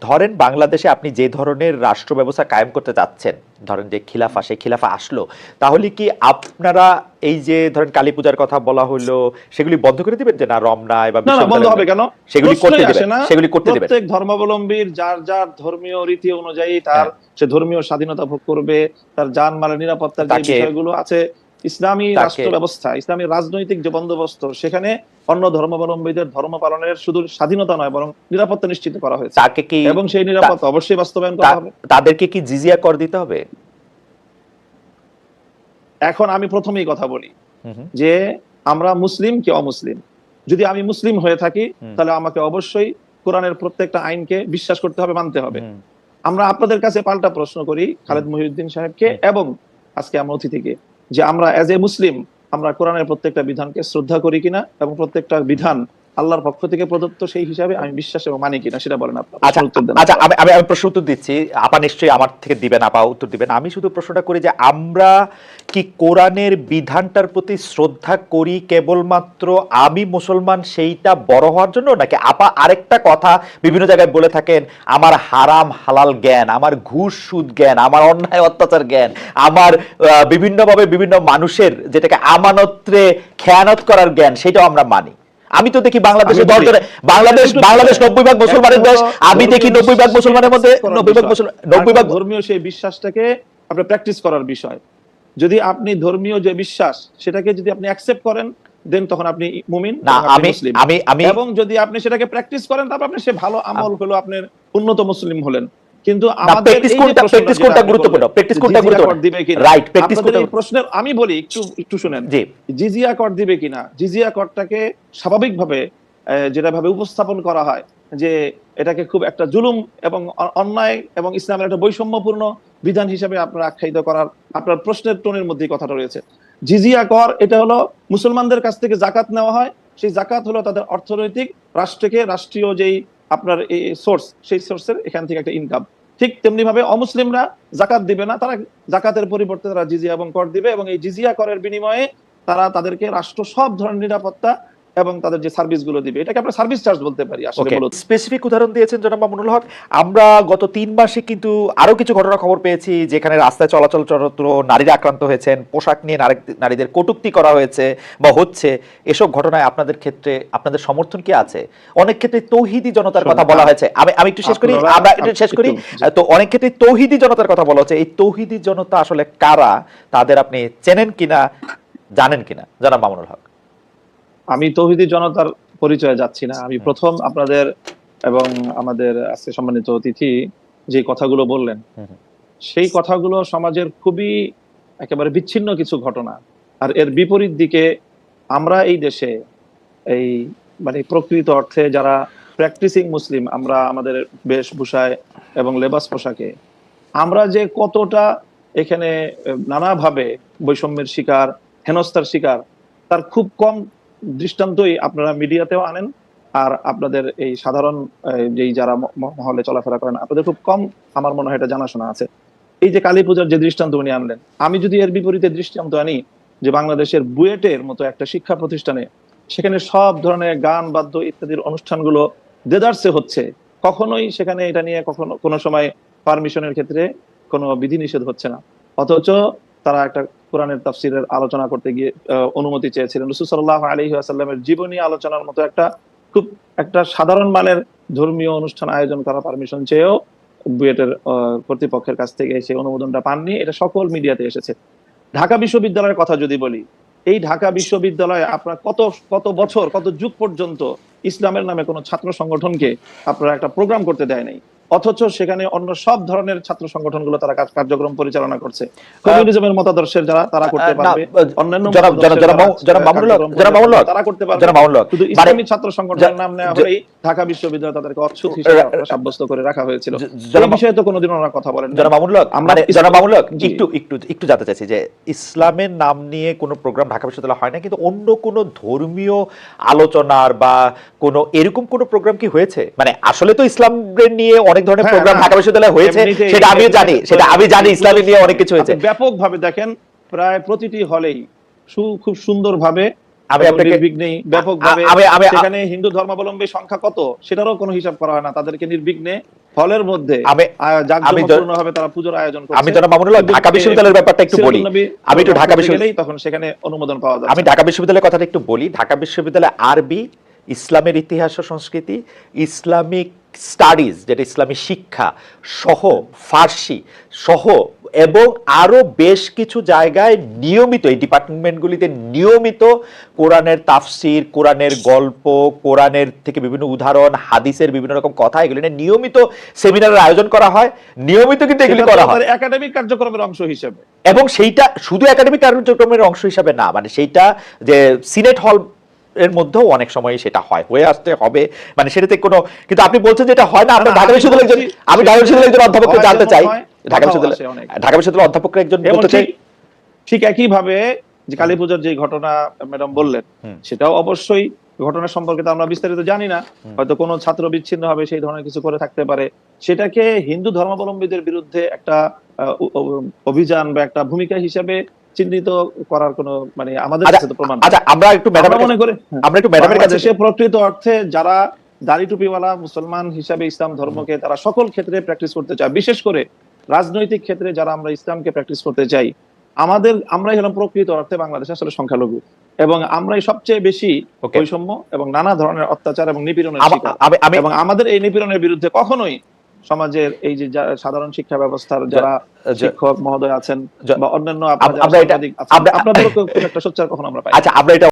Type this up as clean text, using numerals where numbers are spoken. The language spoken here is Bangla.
ধরেন বাংলাদেশে আপনি যে ধরনের রাষ্ট্র ব্যবস্থা কায়েম করতে চাচ্ছেন, ধরেন যে খিলাফা, সেই খিলাফা আসলো, তাহলে কি আপনারা এই যে ধরেন কালী পূজার কথা বলা হলো সেগুলি বন্ধ করে দিবেন, যে না রমনায় বা না না বন্ধ হবে বিশ্ববিদ্যালয়ে কেন? সেগুলি করতে প্রশ্নই আসে দিবেন, না। সেগুলি করতে দিবেন? প্রত্যেক ধর্মাবলম্বীর যার যার ধর্মীয় রীতি অনুযায়ী তার হ্যাঁ, সে ধর্মীয় স্বাধীনতা ভোগ করবে। তার জানমালের নিরাপত্তার যে তাকে বিষয়গুলো আছে, ইসলামী তাকে রাষ্ট্র ব্যবস্থা, ইসলামী রাজনৈতিক যে বন্দোবস্ত, সেখানে অন্য ধর্মাবলম্বীদের ধর্ম পালনের শুধু স্বাধীনতা নয় বরং নিরাপত্তা নিশ্চিত করা হয়েছে, তাকে কি এবং সেই তা- নিরাপত্তা অবশ্যই বাস্তবায়ন করা হবে। তাদেরকে কি জিজিয়া কর দিতে হবে? এখন আমি প্রথমেই কথা বলি হুম, হুম, যে আমরা মুসলিম কি অমুসলিম। যদি আমি মুসলিম হয়ে থাকি হুম, তাহলে আমাকে অবশ্যই কোরআনের প্রত্যেকটা আইনকে বিশ্বাস করতে হবে, মানতে হবে। হুম, আমরা আপনাদের কাছে পাল্টা প্রশ্ন করি, হুম, খালেদ মহিউদ্দিন সাহেবকে হুম। এবং আজকে আমরা অতিথিকে, যে আমরা এজ এ মুসলিম আমরা কোরআনের প্রত্যেকটা বিধানকে শ্রদ্ধা করি কিনা এবং প্রত্যেকটা বিধান আল্লাহর পক্ষ থেকে প্রদত্ত সেই হিসাবে আমি বিশ্বাস এবং মানি কিনা, সেটা বলেন আপনার। আচ্ছা, উত্তর দেন আচ্ছা, আপনারা। আমি আমি আমি প্রশ্ন উত্তর দিচ্ছি। আপা নিশ্চয়ই আমার থেকে দিবেন, আপা উত্তর দিবেন। আমি শুধু প্রশ্নটা করি যে আমরা কি কোরআনের বিধানটার প্রতি শ্রদ্ধা করি কেবলমাত্র আমি মুসলমান সেইটা বড় হওয়ার জন্য, নাকি আপা আরেকটা কথা বিভিন্ন জায়গায় বলে থাকেন, আমার হারাম হালাল জ্ঞান, আমার ঘুষ সুদ জ্ঞান, আমার অন্যায় অত্যাচার জ্ঞান, আমার বিভিন্নভাবে বিভিন্ন মানুষের যেটাকে আমানত্রে খেয়ানত করার জ্ঞান, সেটাও আমরা মানি। আমি তো দেখি বাংলাদেশে আমি বলি, বাংলাদেশ 90% মুসলমানের দেশ। আমি দেখি 90% মুসলমানের মধ্যে 90% ধর্মীয় সেই বিশ্বাসটাকে আপনার প্র্যাকটিস করার বিষয়। যদি আপনি ধর্মীয় যে বিশ্বাস সেটাকে যদি আপনি অ্যাকসেপ্ট করেন, দেন তখন আপনি মুমিন না। এবং আপনি আমি মুসলিম। আমি আমি এবং যদি আপনি সেটাকে প্র্যাকটিস করেন, তারপর আপনি সে ভালো আমল হলো, আপনার উন্নত মুসলিম হলেন। কিন্তু না, আমাদের এই যে প্রশ্নটা যেটা আপনি গুরুত্বপূর্ণ, বললেন, প্র্যাকটিস যে কোনটা জিজিয়া গুরুত্বপূর্ণ। কর দিবে কিনা, রাইট, প্র্যাকটিস আপনাদের কোনটা? এই প্রশ্নের আমি বলি, একটু একটু শুনেন। জি। জিজিয়া কর দিবে কিনা, জিজিয়া করটাকে স্বাভাবিকভাবে যেটাভাবে উপস্থাপন করা হয় যে এটাকে খুব একটা জুলুম এবং অন্যায় এবং ইসলামের একটা বৈষম্যপূর্ণ বিধান হিসেবে আপনার আখ্যায়িত করার আপনার প্রশ্নের টোনের মধ্যেই কথাটা রয়েছে। জিজিয়া কর এটা হলো মুসলমানদের কাছ থেকে জাকাত নেওয়া হয়। সেই জাকাত হলো তাদের অর্থনৈতিক রাষ্ট্রীয় যেই আপনার এই সোর্স, সেই সোর্সের এখান থেকে একটা ইনকাম। ঠিক তেমনি ভাবে অমুসলিমরা জাকাত দিবে না, তারা জাকাতের পরিবর্তে তারা জিজিয়া এবং কর দিবে, এবং এই জিজিয়া করের বিনিময়ে তারা তাদেরকে রাষ্ট্র সব ধরনের নিরাপত্তা এবং তাদের যে সার্ভিস গুলো দিবে, এটাকে আমরা সার্ভিস চার্জ বলতে পারি আসলে ওকে, মূলত। স্পেসিফিক উদাহরণ দিয়েছেন জনাব মামুনুল হক। আমরা গত 3 মাসে কিন্তু আরো কিছু ঘটনা খবর পেয়েছি, যেখানে রাস্তায় চলাচল নারীরা আক্রান্ত হয়েছেন, পোশাক নিয়ে নারীদের কটূক্তি করা হয়েছে বা হচ্ছে। এসব ঘটনায় আপনাদের ক্ষেত্রে আপনাদের সমর্থন কি আছে? অনেক ক্ষেত্রে তৌহিদি জনতার কথা বলা হয়েছে। আমি একটু শেষ করি, আমরা একটু শেষ করি। তো অনেক ক্ষেত্রে তৌহিদি জনতার কথা বলা হচ্ছে। এই তৌহিদি জনতা আসলে কারা? তাদের আপনি চেনেন কিনা, জানেন কিনা, জনাব মামুনুল হক? আমি তৌহিদি জনতার পরিচয়ে যাচ্ছি না। আমি হুম, প্রথম আপনাদের এবং আমাদের আজকে সম্মানিত অতিথি যে কথাগুলো বললেন, হুম, হুম, সেই কথাগুলো সমাজের খুবই একেবারে বিচ্ছিন্ন কিছু ঘটনা। আর এর বিপরীত দিকে আমরা এই দেশে এই মানে প্রকৃত অর্থে যারা প্র্যাকটিসিং মুসলিম, আমরা আমাদের বেশভূষায় এবং লেবাস পোশাকে আমরা যে কতটা এখানে নানাভাবে বৈষম্যের শিকার, হেনস্থার শিকার, তার খুব কম দৃষ্টান্তই আপনারা মিডিয়াতেও আনেন। আর আপনাদের এই সাধারণ যেই যারা মহলে চলাফেরা করেন, আপনাদের খুব কম আমার মনে হয় এটা জানাশোনা আছে। এই যে কালী পূজার যে দৃষ্টান্ত উনি আনলেন, আমি যদি এর বিপরীতে দৃষ্টান্ত আনি, যে বাংলাদেশের বুয়েটের মতো একটা শিক্ষা প্রতিষ্ঠানে সেখানে সব ধরনের গান বাদ্য ইত্যাদির অনুষ্ঠানগুলো দেদারসে হচ্ছে, কখনোই সেখানে এটা নিয়ে কখনো কোনো সময় পারমিশনের ক্ষেত্রে কোনো বিধিনিষেধ হচ্ছে না। অথচ তারা একটা কোরআনের তাফসিরের আলোচনা করতে গিয়ে অনুমতি চেয়েছিলেন। রাসূল সাল্লাল্লাহু আলাইহি ওয়াসাল্লামের জীবনী আলোচনার মতো খুব একটা সাধারণ মানের ধর্মীয় অনুষ্ঠান আয়োজন করা পারমিশন চেয়েও বুয়েটের কর্তৃপক্ষের কাছ থেকে সেই অনুমোদনটা পাননি। এটা সকল মিডিয়াতে এসেছে। ঢাকা বিশ্ববিদ্যালয়ের কথা যদি বলি, এই ঢাকা বিশ্ববিদ্যালয়ে আপনার কত কত বছর, কত যুগ পর্যন্ত ইসলামের নামে কোনো ছাত্র সংগঠনকে আপনারা একটা প্রোগ্রাম করতে দেয় নাই। অথচ সেখানে অন্য সব ধরনের ছাত্র সংগঠনগুলো তারা কার্যক্রম পরিচালনা করছে। কমিউনিজমের মতাদর্শের যারা তারা করতে না, পারবে, অন্যান্য জনাব মামুনুল হক, তারা করতে পারবে। জনাব মামুনুল হক, শুধু মানে ইসলামী ছাত্র সংগঠনের নাম নেওয়া হলেই ঢাকা বিশ্ববিদ্যালয় তাদেরকে অচ্ছুত হিসেবে সাব্যস্ত করে রাখা হয়েছিল। এই বিষয়ে তো কোনোদিন ওনারা কথা বলেন না। জনাব মামুনুল হক, আমরা জনাব মামুনুল হক, জি। একটু একটু একটু জানতে চাইছি যে ইসলামের নাম নিয়ে কোনো প্রোগ্রাম ঢাকা বিশ্ববিদ্যালয়ে হয় না, কিন্তু অন্য কোনো ধর্মীয় আলোচনার বা কোনো এরকম কোনো প্রোগ্রাম কি হয়েছে? মানে আসলে তো ইসলামের নিয়ে অনেক ধরনের প্রোগ্রাম ঢাকা বিশ্ববিদ্যালয়ে হয়েছে, সেটা আমিও জানি, ইসলামের নিয়ে অনেক কিছু হয়েছে। ব্যাপকভাবে দেখেন, প্রায় প্রতিটি হলেই খুব সুন্দরভাবে আমি এবং আপনাকে নির্বিঘ্নেই ব্যাপকভাবে আমি সেখানে হিন্দু ধর্মাবলম্বী সংখ্যা কত সেটারও কোনো হিসাব করা হয় না, তাদেরকে নির্বিঘ্নে হলের মধ্যে জাঁকজমকপূর্ণভাবে তারা পুজোর আয়োজন করছে। আমি জনাব মামুনুল হক ঢাকা বিশ্ববিদ্যালয়ের ব্যাপারটা একটু বলি। আমি একটু ঢাকা বিশ্ববিদ্যালয় তখন সেখানে অনুমোদন পাওয়া যায়। আমি ঢাকা বিশ্ববিদ্যালয়ের কথাটা একটু বলি। ঢাকা বিশ্ববিদ্যালয়ে আরবি, ইসলামের ইতিহাস ও সংস্কৃতি, ইসলামিক স্টাডিজ যেটা ইসলামী শিক্ষা সহ, ফার্সি সহ এবং আরো বেশ কিছু জায়গায় নিয়মিত এই ডিপার্টমেন্টগুলিতে নিয়মিত কোরআনের তাফসির, কোরআনের গল্প, কোরআনের থেকে বিভিন্ন উদাহরণ, হাদিসের বিভিন্ন রকম কথা এগুলি নিয়ে নিয়মিত সেমিনারের আয়োজন করা হয়। নিয়মিত কিন্তু এগুলি করা হয় একাডেমিক কার্যক্রমের অংশ হিসেবে, এবং সেইটা শুধু একাডেমিক কার্যক্রমের অংশ হিসাবে না, মানে সেইটা যে সিনেট হল এর মধ্যেও অনেক সময় সেটা হয়, হয়ে আসতে হবে, মানে সেটাতে কোনো, কিন্তু আপনি বলছেন যেটা হয় না। আপনার ঢাকা বিশ্ববিদ্যালয়ের একজন, আমি ঢাকা বিশ্ববিদ্যালয়ের একজন অধ্যাপককে জানতে চাই, ঢাকা বিশ্ববিদ্যালয়ের অধ্যাপকের একজন বলতে চাই। ঠিক একই ভাবে যে কালী পূজার যে ঘটনা ম্যাডাম বললেন, সেটাও অবশ্যই ঘটনা সম্পর্কে তো আমরা বিস্তারিত জানি না, হয়তো কোনো ছাত্র বিচ্ছিন্ন হবে সেই ধরনের কিছু করে থাকতে পারে, সেটাকে হিন্দু ধর্মাবলম্বীদের বিরুদ্ধে একটা অভিযান বা একটা ভূমিকা হিসেবে চিহ্নিত করার কোনো মানে আমাদের কাছে তো প্রমাণ। আচ্ছা, আমরা একটু ম্যাডাম মনে করি আমরা একটু ম্যাডামের কাছে দেশে প্রকৃত অর্থে যারা দাড়ি টুপিওয়ালা মুসলমান হিসাবে ইসলাম ধর্মকে তারা সকল ক্ষেত্রে প্র্যাকটিস করতে চায়, বিশেষ করে রাজনৈতিক ক্ষেত্রে যারা আমরা ইসলামকে প্র্যাকটিস করতে চাই, আমরাই হলাম প্রকৃত অর্থে বাংলাদেশে আসলে সংখ্যালঘু, এবং আমরাই সবচেয়ে বেশি বৈষম্য এবং নানা ধরনের অত্যাচার এবং নিপীড়নের শিকার। এবং আমাদের এই নিপীড়নের বিরুদ্ধে কখনোই সমাজের এই যে সাধারণ শিক্ষা ব্যবস্থার যারা শিক্ষক মহোদয় আছেন বা অন্যান্য আপনাদেরও খুব একটা সোচ্চার কখনো আমরা পাই। আচ্ছা, আমরা এটা